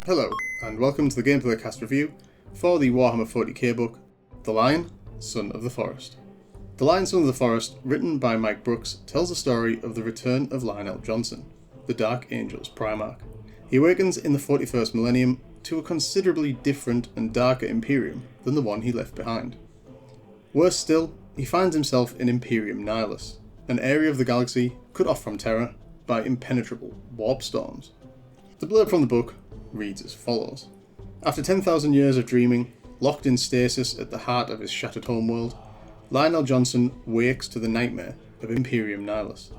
Hello, and welcome to the Gameplay Cast review for the Warhammer 40k book, The Lion, Son of the Forest. The Lion, Son of the Forest, written by Mike Brooks, tells the story of the return of Lionel Johnson, the Dark Angels Primarch. He awakens in the 41st millennium to a considerably different and darker Imperium than the one he left behind. Worse still, he finds himself in Imperium Nihilus, an area of the galaxy cut off from Terra by impenetrable warp storms. The blurb from the book reads as follows. After 10,000 years of dreaming, locked in stasis at the heart of his shattered homeworld, Lionel Johnson wakes to the nightmare of Imperium Nihilus.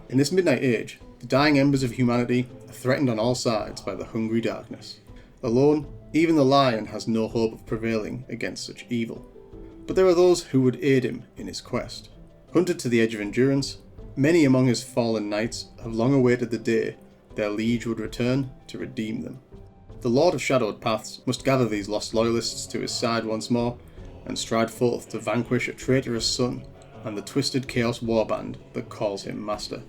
In this midnight age, the dying embers of humanity are threatened on all sides by the hungry darkness. Alone, even the Lion has no hope of prevailing against such evil. But there are those who would aid him in his quest. Hunted to the edge of endurance, many among his fallen knights have long awaited the day their liege would return to redeem them. The Lord of Shadowed Paths must gather these lost loyalists to his side once more and stride forth to vanquish a traitorous son and the twisted Chaos Warband that calls him master.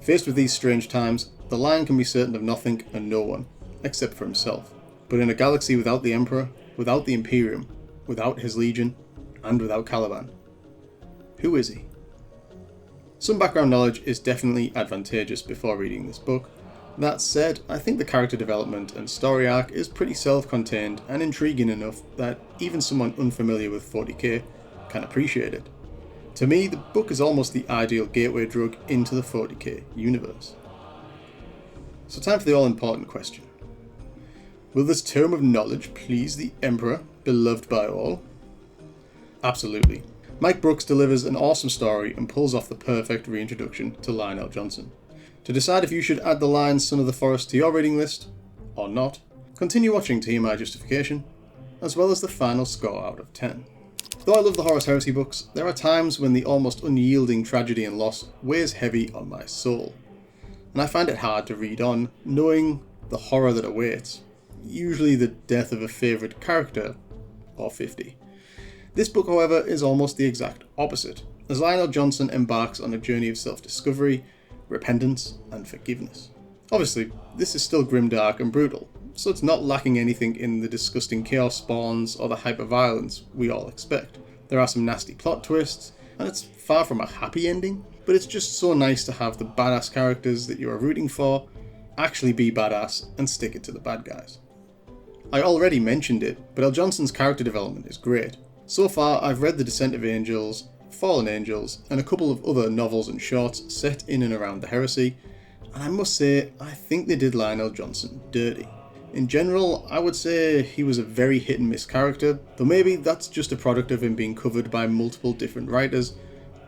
Faced with these strange times, the Lion can be certain of nothing and no one, except for himself. But in a galaxy without the Emperor, without the Imperium, without his Legion, and without Caliban, who is he? Some background knowledge is definitely advantageous before reading this book. That said, I think the character development and story arc is pretty self-contained and intriguing enough that even someone unfamiliar with 40k can appreciate it. To me, the book is almost the ideal gateway drug into the 40k universe. So time for the all-important question. Will this tome of knowledge please the Emperor, beloved by all? Absolutely. Mike Brooks delivers an awesome story and pulls off the perfect reintroduction to Lionel Johnson. To decide if you should add The Lion, Son of the Forest to your reading list, or not, continue watching to hear my justification, as well as the final score out of 10. Though I love the Horus Heresy books, there are times when the almost unyielding tragedy and loss weighs heavy on my soul, and I find it hard to read on, knowing the horror that awaits, usually the death of a favourite character, or 50. This book, however, is almost the exact opposite, as Lionel Johnson embarks on a journey of self-discovery, repentance, and forgiveness. Obviously, this is still grimdark and brutal, so it's not lacking anything in the disgusting chaos spawns or the hyper-violence we all expect. There are some nasty plot twists, and it's far from a happy ending, but it's just so nice to have the badass characters that you are rooting for actually be badass and stick it to the bad guys. I already mentioned it, but L. Johnson's character development is great. So far, I've read The Descent of Angels, Fallen Angels, and a couple of other novels and shorts set in and around the Heresy, and I must say, I think they did Lionel Johnson dirty. In general, I would say he was a very hit and miss character, though maybe that's just a product of him being covered by multiple different writers,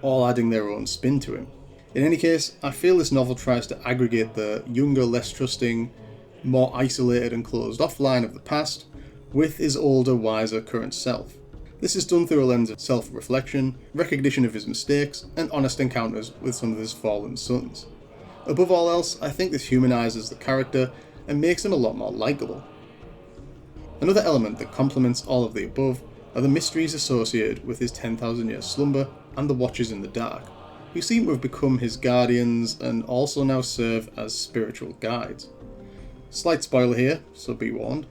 all adding their own spin to him. In any case, I feel this novel tries to aggregate the younger, less trusting, more isolated and closed off line of the past with his older, wiser current self. This is done through a lens of self-reflection, recognition of his mistakes, and honest encounters with some of his fallen sons. Above all else, I think this humanises the character and makes him a lot more likeable. Another element that complements all of the above are the mysteries associated with his 10,000 year slumber and the Watchers in the Dark, who seem to have become his guardians and also now serve as spiritual guides. Slight spoiler here, so be warned.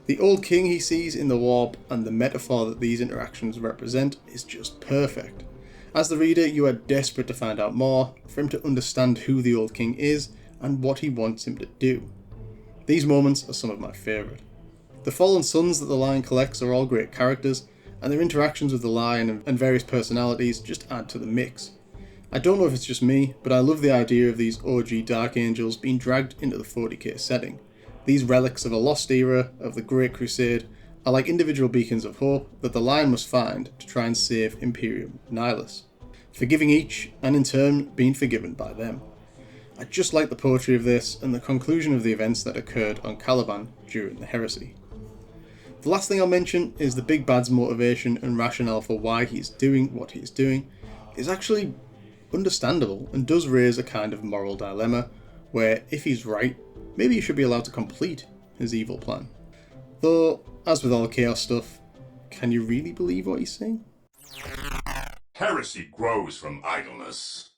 The old king he sees in the warp and the metaphor that these interactions represent is just perfect. As the reader, you are desperate to find out more, for him to understand who the old king is and what he wants him to do. These moments are some of my favourite. The fallen sons that the Lion collects are all great characters, and their interactions with the Lion and various personalities just add to the mix. I don't know if it's just me, but I love the idea of these OG Dark Angels being dragged into the 40k setting. These relics of a lost era of the Great Crusade are like individual beacons of hope that the Lion must find to try and save Imperium Nihilus, forgiving each and in turn being forgiven by them. I just like the poetry of this and the conclusion of the events that occurred on Caliban during the Heresy. The last thing I'll mention is the Big Bad's motivation and rationale for why he's doing what he's doing is actually understandable and does raise a kind of moral dilemma where, if he's right, maybe he should be allowed to complete his evil plan. Though, as with all chaos stuff, can you really believe what he's saying? Heresy grows from idleness.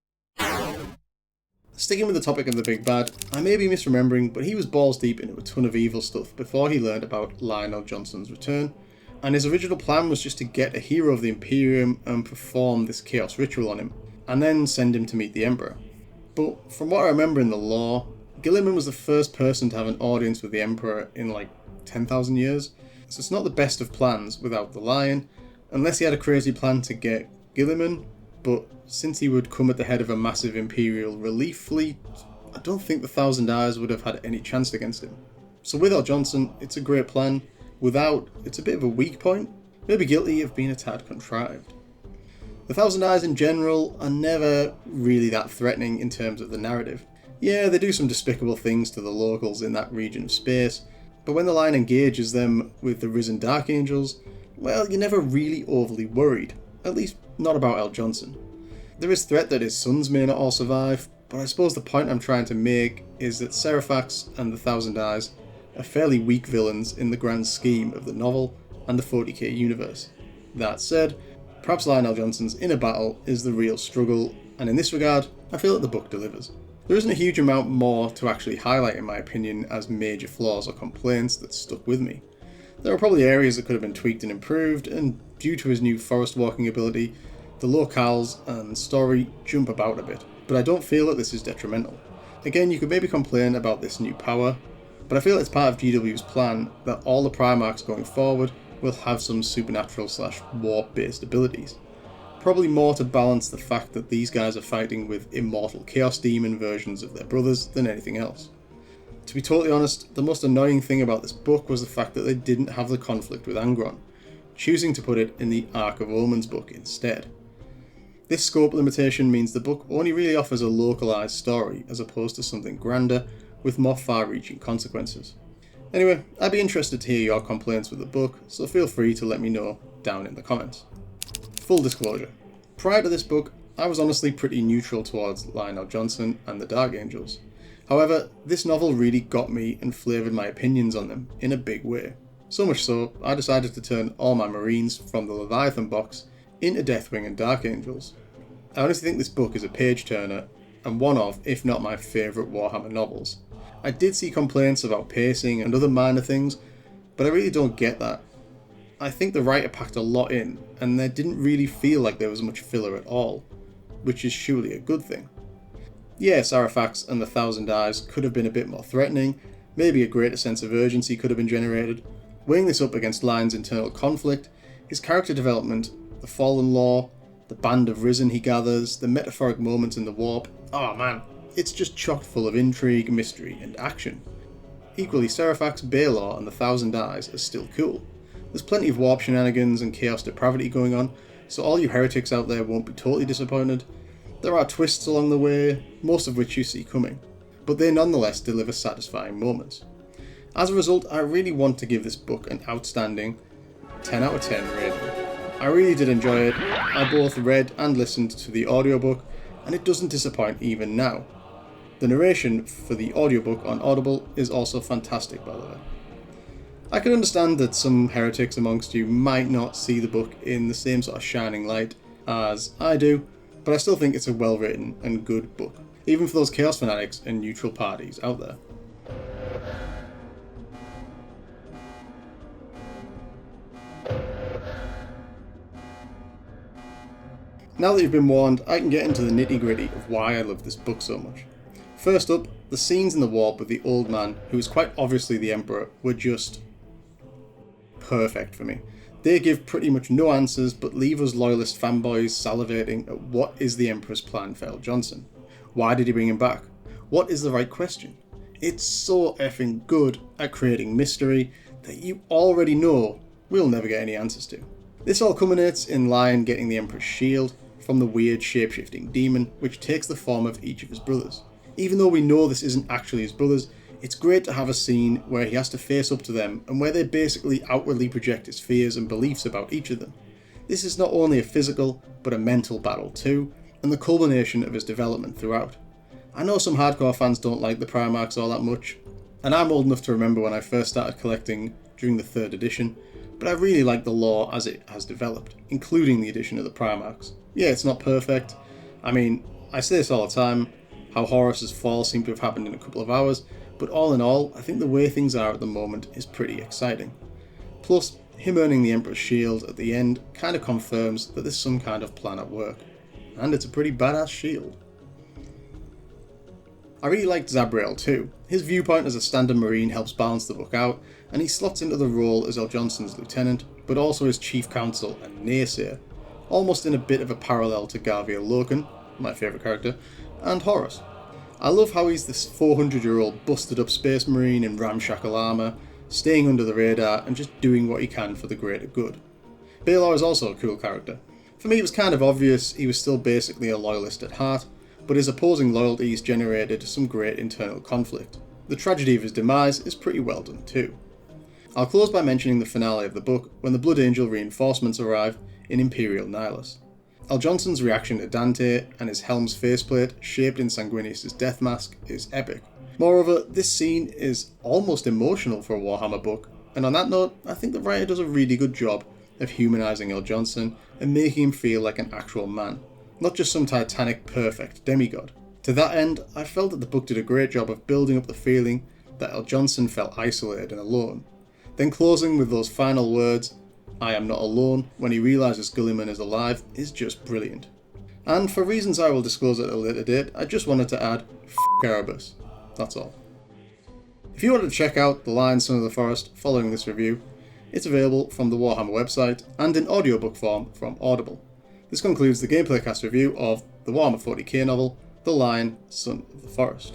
Sticking with the topic of the big bad, I may be misremembering, but he was balls deep into a ton of evil stuff before he learned about Lionel Johnson's return, and his original plan was just to get a hero of the Imperium and perform this chaos ritual on him, and then send him to meet the Emperor. But from what I remember in the lore, Guilliman was the first person to have an audience with the Emperor in like 10,000 years, so it's not the best of plans without the Lion, unless he had a crazy plan to get Guilliman, but since he would come at the head of a massive Imperial relief fleet, I don't think the Thousand Eyes would have had any chance against him. So with El Johnson, it's a great plan. Without, it's a bit of a weak point, maybe guilty of being a tad contrived. The Thousand Eyes in general are never really that threatening in terms of the narrative. Yeah, they do some despicable things to the locals in that region of space, but when the Lion engages them with the risen Dark Angels, well, you're never really overly worried, at least not about El Johnson. There is threat that his sons may not all survive, but I suppose the point I'm trying to make is that Serefax and the Thousand Eyes are fairly weak villains in the grand scheme of the novel and the 40k universe. That said, perhaps Lionel Johnson's inner battle is the real struggle, and in this regard, I feel that the book delivers. There isn't a huge amount more to actually highlight in my opinion as major flaws or complaints that stuck with me. There are probably areas that could have been tweaked and improved, and due to his new forest walking ability, the locales and story jump about a bit, but I don't feel that this is detrimental. Again, you could maybe complain about this new power, but I feel it's part of GW's plan that all the Primarchs going forward will have some supernatural / warp based abilities. Probably more to balance the fact that these guys are fighting with immortal Chaos Demon versions of their brothers than anything else. To be totally honest, the most annoying thing about this book was the fact that they didn't have the conflict with Angron, choosing to put it in the Arc of Omens book instead. This scope limitation means the book only really offers a localised story as opposed to something grander with more far-reaching consequences. Anyway, I'd be interested to hear your complaints with the book, so feel free to let me know down in the comments. Full disclosure, prior to this book, I was honestly pretty neutral towards Lionel Johnson and the Dark Angels. However, this novel really got me and flavoured my opinions on them in a big way. So much so, I decided to turn all my Marines from the Leviathan box into Deathwing and Dark Angels. I honestly think this book is a page-turner, and one of, if not my favourite Warhammer novels. I did see complaints about pacing and other minor things, but I really don't get that. I think the writer packed a lot in, and there didn't really feel like there was much filler at all, which is surely a good thing. Yeah, Serefax and the Thousand Eyes could have been a bit more threatening, maybe a greater sense of urgency could have been generated. Weighing this up against Lion's internal conflict, his character development, the Fallen Law, the band of Risen he gathers, the metaphoric moments in the warp, oh man, it's just chock full of intrigue, mystery, and action. Equally, Serefax, Baelor, and the Thousand Eyes are still cool. There's plenty of warp shenanigans and chaos depravity going on, so all you heretics out there won't be totally disappointed. There are twists along the way, most of which you see coming, but they nonetheless deliver satisfying moments. As a result, I really want to give this book an outstanding 10 out of 10 rating. I really did enjoy it. I both read and listened to the audiobook, and it doesn't disappoint even now. The narration for the audiobook on Audible is also fantastic, by the way. I can understand that some heretics amongst you might not see the book in the same sort of shining light as I do, but I still think it's a well-written and good book, even for those chaos fanatics and neutral parties out there. Now that you've been warned, I can get into the nitty-gritty of why I love this book so much. First up, the scenes in the warp with the old man, who is quite obviously the Emperor, were just perfect for me. They give pretty much no answers, but leave us loyalist fanboys salivating at what is the Emperor's plan for El Johnson. Why did he bring him back? What is the right question? It's so effing good at creating mystery that you already know we'll never get any answers to. This all culminates in Lion getting the Emperor's shield from the weird shape-shifting demon, which takes the form of each of his brothers. Even though we know this isn't actually his brothers, it's great to have a scene where he has to face up to them and where they basically outwardly project his fears and beliefs about each of them. This is not only a physical, but a mental battle too, and the culmination of his development throughout. I know some hardcore fans don't like the Primarchs all that much, and I'm old enough to remember when I first started collecting during the 3rd edition, but I really like the lore as it has developed, including the addition of the Primarchs. Yeah, it's not perfect. I mean, I say this all the time, how Horus's fall seemed to have happened in a couple of hours, but all in all, I think the way things are at the moment is pretty exciting. Plus, him earning the Emperor's shield at the end kind of confirms that there's some kind of plan at work. And it's a pretty badass shield. I really liked Zabriel too. His viewpoint as a standard Marine helps balance the book out, and he slots into the role as El'Jonson's lieutenant, but also as chief counsel and naysayer, almost in a bit of a parallel to Garviel Loken, my favourite character, and Horus. I love how he's this 400-year-old busted up space marine in ramshackle armour, staying under the radar and just doing what he can for the greater good. Baelor is also a cool character. For me it was kind of obvious he was still basically a loyalist at heart, but his opposing loyalties generated some great internal conflict. The tragedy of his demise is pretty well done too. I'll close by mentioning the finale of the book when the Blood Angel reinforcements arrive in Imperial Nihilus. El'Jonson's reaction to Dante and his helm's faceplate shaped in Sanguinius' death mask is epic. Moreover, this scene is almost emotional for a Warhammer book, and on that note, I think the writer does a really good job of humanising El'Jonson and making him feel like an actual man, not just some titanic perfect demigod. To that end, I felt that the book did a great job of building up the feeling that El'Jonson felt isolated and alone, then closing with those final words, "I am not alone," when he realises Guilliman is alive, is just brilliant. And for reasons I will disclose at a later date, I just wanted to add, F*** Erebus. That's all. If you wanted to check out The Lion, Son of the Forest following this review, it's available from the Warhammer website and in audiobook form from Audible. This concludes the Gameplay Cast review of the Warhammer 40k novel, The Lion, Son of the Forest.